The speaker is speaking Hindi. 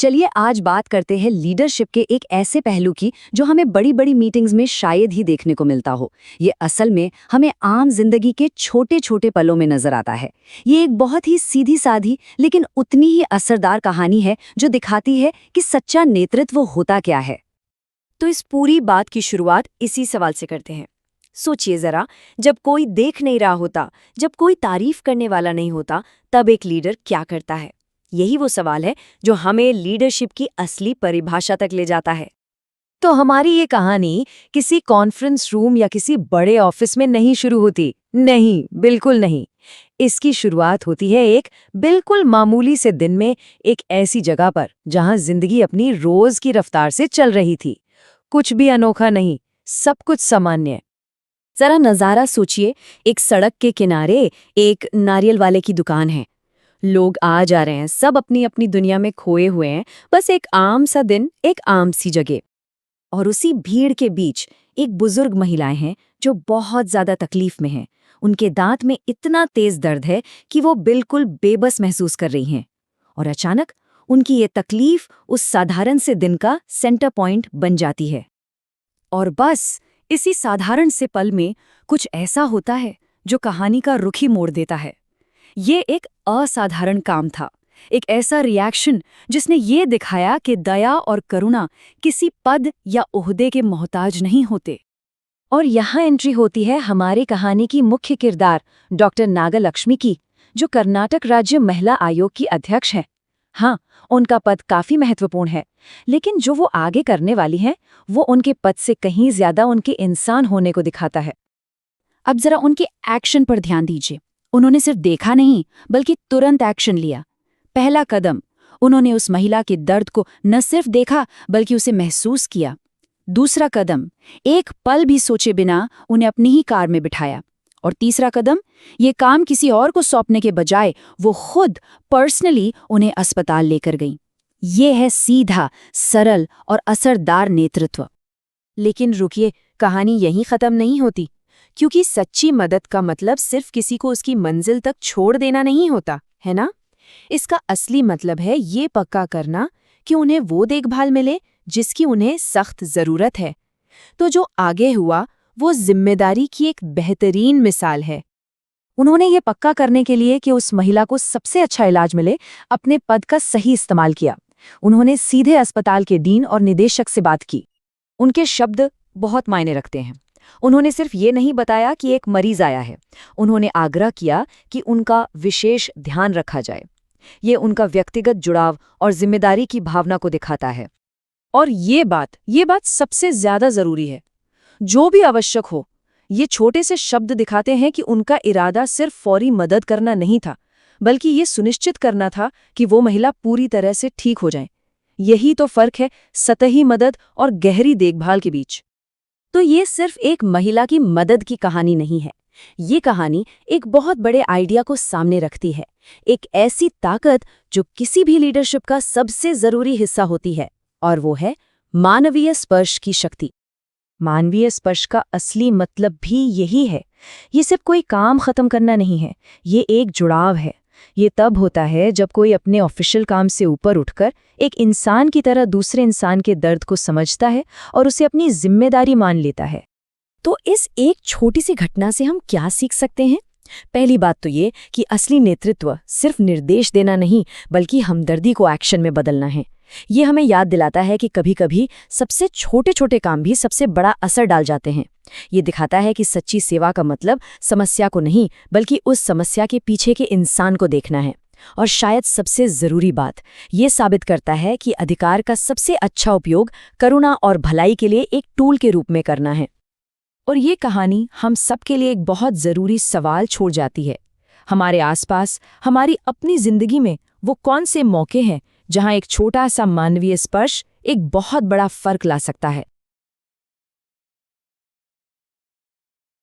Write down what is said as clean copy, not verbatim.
चलिए आज बात करते हैं लीडरशिप के एक ऐसे पहलू की जो हमें बड़ी बड़ी मीटिंग्स में शायद ही देखने को मिलता हो। ये असल में हमें आम जिंदगी के छोटे छोटे पलों में नजर आता है। ये एक बहुत ही सीधी साधी लेकिन उतनी ही असरदार कहानी है जो दिखाती है कि सच्चा नेतृत्व होता क्या है। तो इस पूरी बात की शुरुआत इसी सवाल से करते हैं। सोचिए जरा, जब कोई देख नहीं रहा होता, जब कोई तारीफ करने वाला नहीं होता, तब एक लीडर क्या करता है? यही वो सवाल है जो हमें लीडरशिप की असली परिभाषा तक ले जाता है। तो हमारी ये कहानी किसी कॉन्फ्रेंस रूम या किसी बड़े ऑफिस में नहीं शुरू होती। नहीं, बिल्कुल नहीं। इसकी शुरुआत होती है एक बिल्कुल मामूली से दिन में, एक ऐसी जगह पर जहां जिंदगी अपनी रोज की रफ्तार से चल रही थी। कुछ भी अनोखा नहीं, सब कुछ सामान्य। जरा नज़ारा सोचिए। एक सड़क के किनारे एक नारियल वाले की दुकान है। लोग आ जा रहे हैं, सब अपनी अपनी दुनिया में खोए हुए हैं। बस एक आम सा दिन, एक आम सी जगह। और उसी भीड़ के बीच एक बुजुर्ग महिलाएं हैं जो बहुत ज्यादा तकलीफ में हैं। उनके दांत में इतना तेज दर्द है कि वो बिल्कुल बेबस महसूस कर रही हैं। और अचानक उनकी ये तकलीफ उस साधारण से दिन का सेंटर पॉइंट बन जाती है। और बस इसी साधारण से पल में कुछ ऐसा होता है जो कहानी का रुख ही मोड़ देता है। ये एक असाधारण काम था, एक ऐसा रिएक्शन जिसने ये दिखाया कि दया और करुणा किसी पद या ओहदे के मोहताज नहीं होते। और यहाँ एंट्री होती है हमारी कहानी की मुख्य किरदार डॉक्टर नागलक्ष्मी की, जो कर्नाटक राज्य महिला आयोग की अध्यक्ष है। हाँ, उनका पद काफी महत्वपूर्ण है, लेकिन जो वो आगे करने वाली हैं, वो उनके पद से कहीं ज्यादा उनके इंसान होने को दिखाता है। अब जरा उनके एक्शन पर ध्यान दीजिए। उन्होंने सिर्फ देखा नहीं, बल्कि तुरंत एक्शन लिया। पहला कदम, उन्होंने उस महिला के दर्द को न सिर्फ देखा बल्कि उसे महसूस किया। दूसरा कदम, एक पल भी सोचे बिना उन्हें अपनी ही कार में बिठाया। और तीसरा कदम, ये काम किसी और को सौंपने के बजाय वो खुद पर्सनली उन्हें अस्पताल लेकर गई। ये है सीधा, सरल और असरदार नेतृत्व। लेकिन रुकिए, कहानी यहीं खत्म नहीं होती, क्योंकि सच्ची मदद का मतलब सिर्फ किसी को उसकी मंजिल तक छोड़ देना नहीं होता, है ना? इसका असली मतलब है ये पक्का करना कि उन्हें वो देखभाल मिले जिसकी उन्हें सख्त जरूरत है। तो जो आगे हुआ वो जिम्मेदारी की एक बेहतरीन मिसाल है। उन्होंने ये पक्का करने के लिए कि उस महिला को सबसे अच्छा इलाज मिले, अपने पद का सही इस्तेमाल किया। उन्होंने सीधे अस्पताल के डीन और निदेशक से बात की। उनके शब्द बहुत मायने रखते हैं। उन्होंने सिर्फ ये नहीं बताया कि एक मरीज आया है, उन्होंने आग्रह किया कि उनका विशेष ध्यान रखा जाए। ये उनका व्यक्तिगत जुड़ाव और जिम्मेदारी की भावना को दिखाता है। और ये बात सबसे ज्यादा जरूरी है। जो भी आवश्यक हो, ये छोटे से शब्द दिखाते हैं कि उनका इरादा सिर्फ फौरी मदद करना नहीं था, बल्कि ये सुनिश्चित करना था कि वो महिला पूरी तरह से ठीक हो जाए। यही तो फर्क है सतही मदद और गहरी देखभाल के बीच। तो ये सिर्फ एक महिला की मदद की कहानी नहीं है। ये कहानी एक बहुत बड़े आइडिया को सामने रखती है, एक ऐसी ताकत जो किसी भी लीडरशिप का सबसे जरूरी हिस्सा होती है, और वो है मानवीय स्पर्श की शक्ति। मानवीय स्पर्श का असली मतलब भी यही है। ये सिर्फ कोई काम खत्म करना नहीं है, ये एक जुड़ाव है। ये तब होता है जब कोई अपने ऑफिशियल काम से ऊपर उठकर एक इंसान की तरह दूसरे इंसान के दर्द को समझता है और उसे अपनी जिम्मेदारी मान लेता है। तो इस एक छोटी सी घटना से हम क्या सीख सकते हैं? पहली बात तो ये कि असली नेतृत्व सिर्फ निर्देश देना नहीं, बल्कि हमदर्दी को एक्शन में बदलना है। ये हमें याद दिलाता है कि कभी-कभी सबसे छोटे छोटे काम भी सबसे बड़ा असर डाल जाते हैं। ये दिखाता है कि सच्ची सेवा का मतलब समस्या को नहीं, बल्कि उस समस्या के पीछे के इंसान को देखना है। और शायद सबसे जरूरी बात, ये साबित करता है कि अधिकार का सबसे अच्छा उपयोग करुणा और भलाई के लिए एक टूल के रूप में करना है। और ये कहानी हम सबके लिए एक बहुत जरूरी सवाल छोड़ जाती है। हमारे आसपास, हमारी अपनी जिंदगी में वो कौन से मौके हैं जहां एक छोटा सा मानवीय स्पर्श एक बहुत बड़ा फर्क ला सकता है?